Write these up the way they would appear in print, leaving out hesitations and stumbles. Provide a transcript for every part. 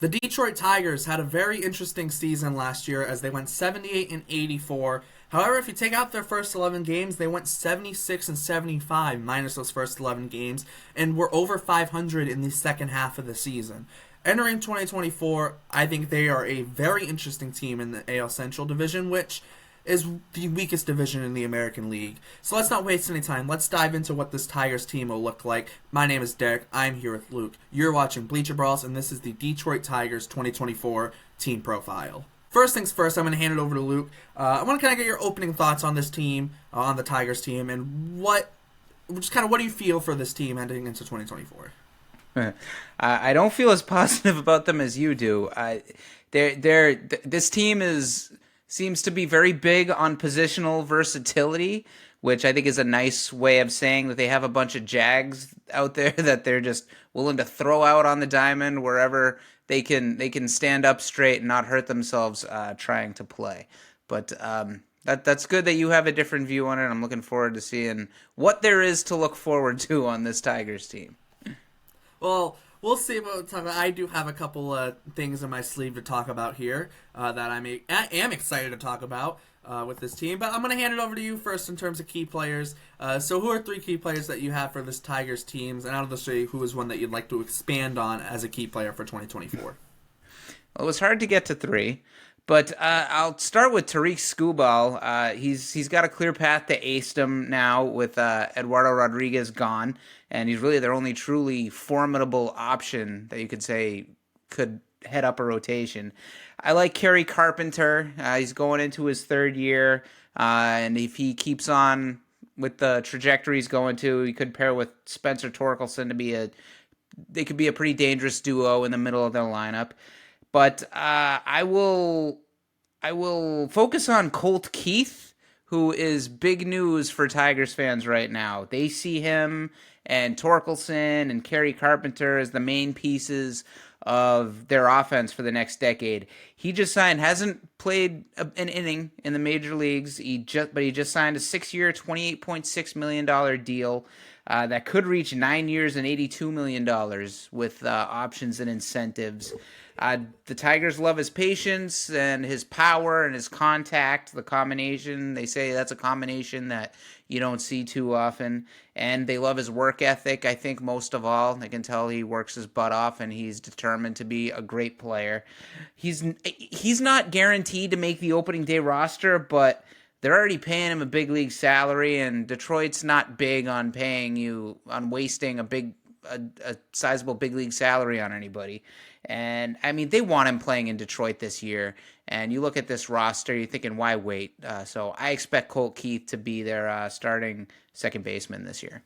The Detroit Tigers had a very interesting season last year as they went 78 and 84. However, if you take out their first 11 games, they went 76 and 75 minus those first 11 games and were over 500 in the second half of the season. Entering 2024, I think they are a very interesting team in the AL Central Division, which is the weakest division in the American League. So let's not waste any time. Let's dive into what this Tigers team will look like. My name is Derek. I'm here with Luke. You're watching Bleacher Brawls, and this is the Detroit Tigers 2024 team profile. First things first, I'm going to hand it over to Luke. I want to kind of get your opening thoughts on this team, on the Tigers team, and what do you feel for this team heading into 2024? I don't feel as positive about them as you do. This team seems to be very big on positional versatility, which I think is a nice way of saying that they have a bunch of jags out there that they're just willing to throw out on the diamond wherever they can stand up straight and not hurt themselves trying to play. But that's good that you have a different view on it. I'm looking forward to seeing what there is to look forward to on this Tigers team. Well, we'll see about time. I do have a couple things in my sleeve to talk about here that I am excited to talk about with this team. But I'm going to hand it over to you first in terms of key players. So who are three key players that you have for this Tigers teams? And out of the three, who is one that you'd like to expand on as a key player for 2024? Well, it was hard to get to three. But I'll start with Tariq Skubal. He's got a clear path to acedom now with Eduardo Rodriguez gone, and he's really their only truly formidable option that you could say could head up a rotation. I like Kerry Carpenter. He's going into his third year, and if he keeps on with the trajectory he's going to, he could pair with Spencer Torkelson they could be a pretty dangerous duo in the middle of their lineup. But I will focus on Colt Keith, who is big news for Tigers fans right now. They see him and Torkelson and Kerry Carpenter as the main pieces of their offense for the next decade. He just hasn't played an inning in the major leagues. He just signed a 6-year, $28.6 million deal that could reach 9 years and $82 million with options and incentives. The Tigers love his patience and his power and his contact, the combination. They say that's a combination that you don't see too often. And they love his work ethic, I think, most of all. They can tell he works his butt off and he's determined to be a great player. He's not guaranteed to make the opening day roster, but they're already paying him a big league salary, and Detroit's not big on wasting a sizable big league salary on anybody. And, I mean, they want him playing in Detroit this year. And you look at this roster, you're thinking, why wait? So I expect Colt Keith to be their starting second baseman this year.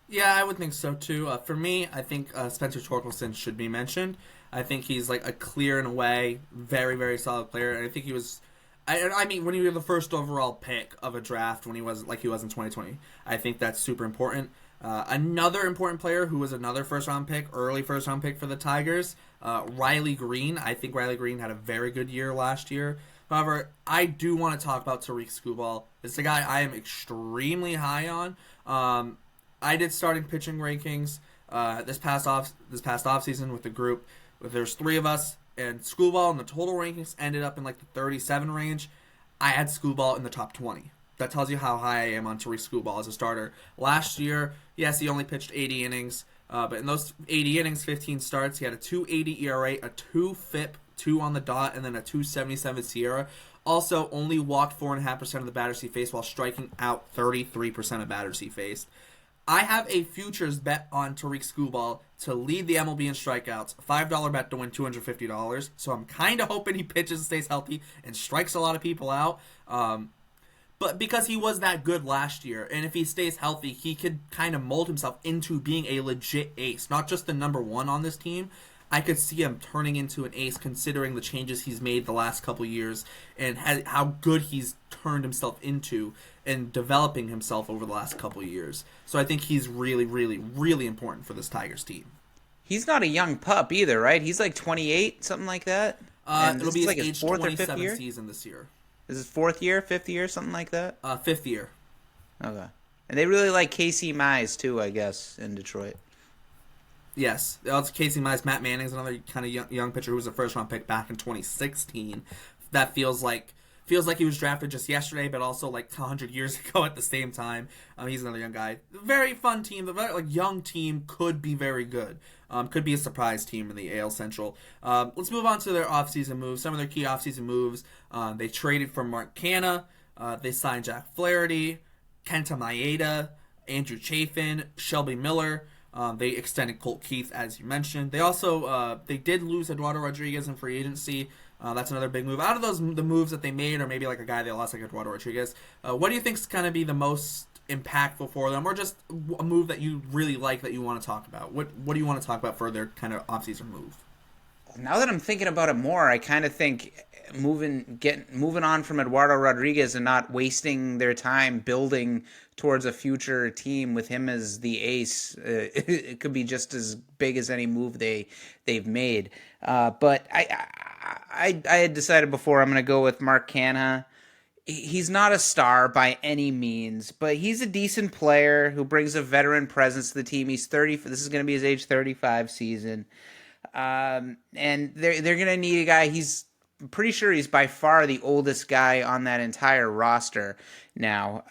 Yeah, I would think so, too. For me, I think Spencer Torkelson should be mentioned. I think he's like a clear and away, very, very solid player. And I think he was... I mean, when he was the first overall pick of a draft, when he was in 2020, I think that's super important. Another important player who was another early first round pick for the Tigers, Riley Green. I think Riley Green had a very good year last year. However, I do want to talk about Tariq Skubal. It's a guy I am extremely high on. I did starting pitching rankings this past offseason with the group. There's three of us, and Skubal in the total rankings ended up in like the 37 range. I had Skubal in the top 20. That tells you how high I am on Tariq Skubal as a starter. Last year, yes, he only pitched 80 innings, but in those 80 innings, 15 starts, he had a 2.80 ERA, a 2 FIP, 2 on the dot, and then a 2.77 SIERA. Also, only walked 4.5% of the batters he faced while striking out 33% of batters he faced. I have a futures bet on Tariq Skubal to lead the MLB in strikeouts, a $5 bet to win $250. So I'm kind of hoping he pitches and stays healthy and strikes a lot of people out. But because he was that good last year, and if he stays healthy, he could kind of mold himself into being a legit ace, not just the number one on this team. I could see him turning into an ace considering the changes he's made the last couple years and how good he's turned himself into and developing himself over the last couple years. So I think he's really, really, really important for this Tigers team. He's not a young pup either, right? He's like 28, something like that. It'll be his age 27 season this year. Is it fifth year, something like that? Fifth year. Okay. And they really like Casey Mize too, I guess, in Detroit. Yes, also Casey Mize, Matt Manning's another kind of young pitcher who was a first round pick back in 2016. That feels like he was drafted just yesterday, but also like 100 years ago at the same time. He's another young guy. Very fun team. The very, young team could be very good. Could be a surprise team in the AL Central. Let's move on to their offseason moves. Some of their key offseason moves. They traded for Mark Canha. They signed Jack Flaherty, Kenta Maeda, Andrew Chafin, Shelby Miller. They extended Colt Keith, as you mentioned. They also they did lose Eduardo Rodriguez in free agency. That's another big move. Out of the moves that they made, or maybe like a guy they lost like Eduardo Rodriguez, what do you think is going to be the most impactful for them, or just a move that you really like that you want to talk about? What do you want to talk about for their kind of offseason move? Now that I'm thinking about it more, I kind of think moving on from Eduardo Rodriguez and not wasting their time building towards a future team with him as the ace, it could be just as big as any move they've made. But I had decided before I'm going to go with Mark Canha. He's not a star by any means, but he's a decent player who brings a veteran presence to the team. He's 30. This is going to be his age 35 season. And they're going to need a guy. He's pretty sure he's by far the oldest guy on that entire roster now.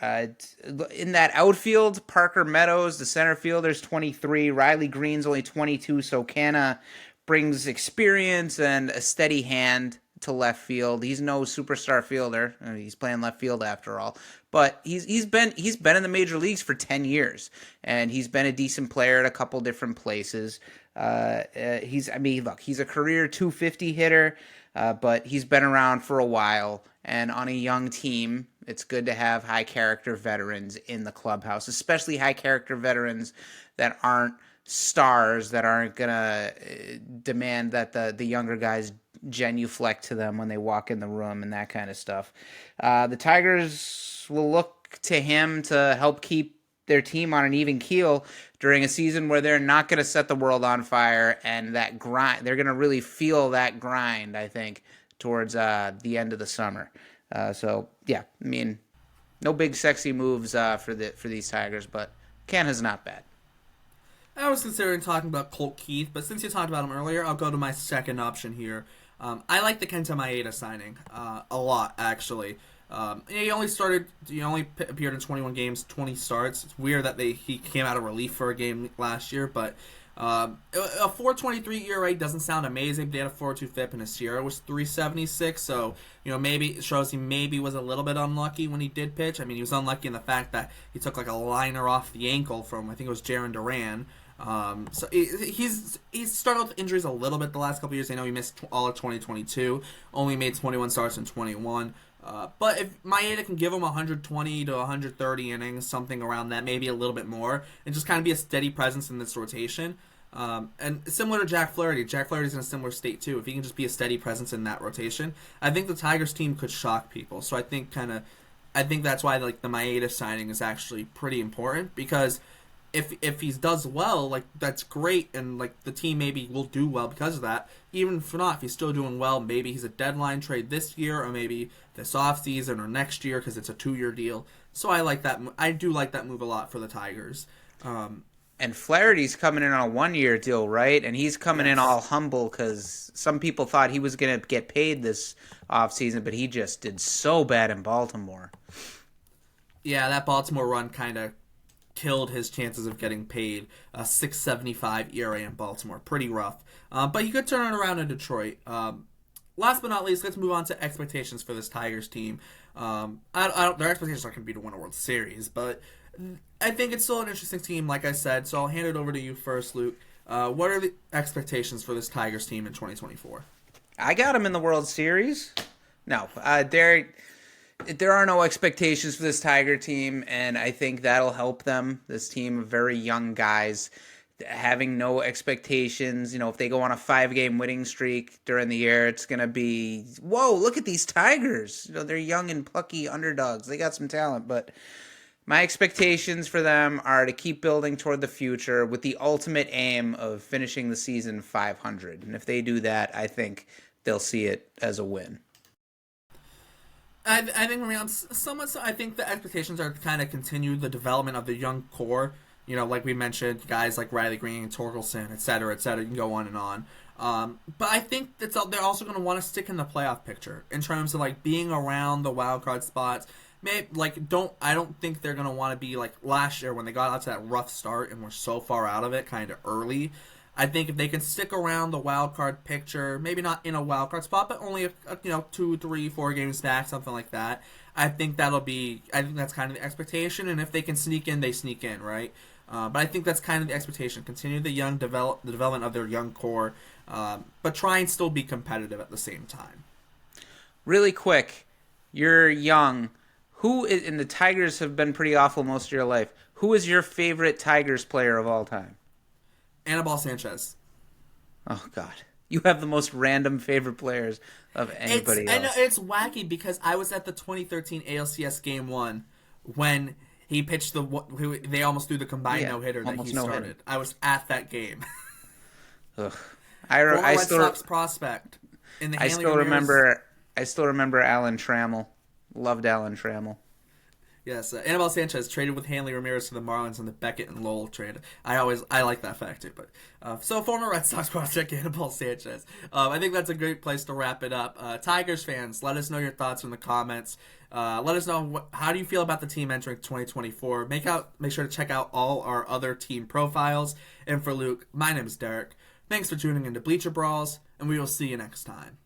In that outfield, Parker Meadows, the center fielder's 23. Riley Green's only 22, so Canha brings experience and a steady hand to left field. He's no superstar fielder. He's playing left field after all. But he's been in the major leagues for 10 years, and he's been a decent player at a couple different places. He's a career 250 hitter, but he's been around for a while. And on a young team, it's good to have high character veterans in the clubhouse, especially high character veterans that aren't stars, that aren't gonna demand that the younger guys genuflect to them when they walk in the room and that kind of stuff. The Tigers will look to him to help keep their team on an even keel during a season where they're not going to set the world on fire, and that grind, they're going to really feel that grind, I think, towards the end of the summer. So yeah, I mean, no big sexy moves for these Tigers, but Canha's not bad. I was considering talking about Colt Keith, but since you talked about him earlier, I'll go to my second option here. I like the Kenta Maeda signing a lot, actually. He only appeared in 21 games, 20 starts. It's weird that he came out of relief for a game last year, but a 4.23 ERA doesn't sound amazing. They had a 4.2 FIP, and his SIERA was 3.76, so maybe it shows he maybe was a little bit unlucky when he did pitch. I mean, he was unlucky in the fact that he took like a liner off the ankle from, I think it was Jarren Duran. So he's struggled with injuries a little bit the last couple years. I know he missed all of 2022, only made 21 starts in 21. But if Maeda can give him 120 to 130 innings, something around that, maybe a little bit more, and just kind of be a steady presence in this rotation. And similar to Jack Flaherty's in a similar state too. If he can just be a steady presence in that rotation, I think the Tigers team could shock people. So I think that's why the Maeda signing is actually pretty important, because if he does well, that's great, and the team maybe will do well because of that. Even if not, if he's still doing well, maybe he's a deadline trade this year, or maybe this offseason or next year, because it's a 2-year deal. So I like that. I do like that move a lot for the Tigers. And Flaherty's coming in on a 1-year deal, right? And he's coming in all humble because some people thought he was going to get paid this offseason, but he just did so bad in Baltimore. Yeah, that Baltimore run kind of killed his chances of getting paid. 6.75 ERA in Baltimore, pretty rough. But he could turn it around in Detroit. Last but not least, let's move on to expectations for this Tigers team. Their expectations aren't going to be to win a World Series, but I think it's still an interesting team, like I said. So I'll hand it over to you first, Luke. What are the expectations for this Tigers team in 2024? I got him in the World Series. No, there are no expectations for this Tiger team, and I think that'll help them. This team of very young guys having no expectations. If they go on a 5-game winning streak during the year, it's going to be, whoa, look at these Tigers. They're young and plucky underdogs. They got some talent, but my expectations for them are to keep building toward the future with the ultimate aim of finishing the season 500. And if they do that, I think they'll see it as a win. I think for me, somewhat so. I think the expectations are to kind of continue the development of the young core. Like we mentioned, guys like Riley Green, Torkelson, et cetera, et cetera. You can go on and on. But I think they're also going to want to stick in the playoff picture in terms of like being around the wild card spots. Maybe I don't think they're going to want to be like last year when they got out to that rough start and were so far out of it kind of early. I think if they can stick around the wild card picture, maybe not in a wild card spot, but only 2, 3, 4 games back, something like that. I think that's kind of the expectation. And if they can sneak in, they sneak in, right? But I think that's kind of the expectation. Continue the development of their young core, but try and still be competitive at the same time. Really quick, you're young. And the Tigers have been pretty awful most of your life. Who is your favorite Tigers player of all time? Anibal Sanchez. Oh, God. You have the most random favorite players of anybody else. I know, it's wacky because I was at the 2013 ALCS Game 1 when he pitched they almost threw the combined no-hitter that he started. No-hitter. I was at that game. Ugh. Former Red Sox prospect. I still remember Alan Trammell. Loved Alan Trammell. Yes, Anibal Sanchez traded with Hanley Ramirez to the Marlins in the Beckett and Lowell trade. I like that fact too. But so former Red Sox prospect Anibal Sanchez. I think that's a great place to wrap it up. Tigers fans, let us know your thoughts in the comments. Let us know how do you feel about the team entering 2024. Make sure to check out all our other team profiles. And for Luke, my name is Derek. Thanks for tuning into Bleacher Brawls, and we will see you next time.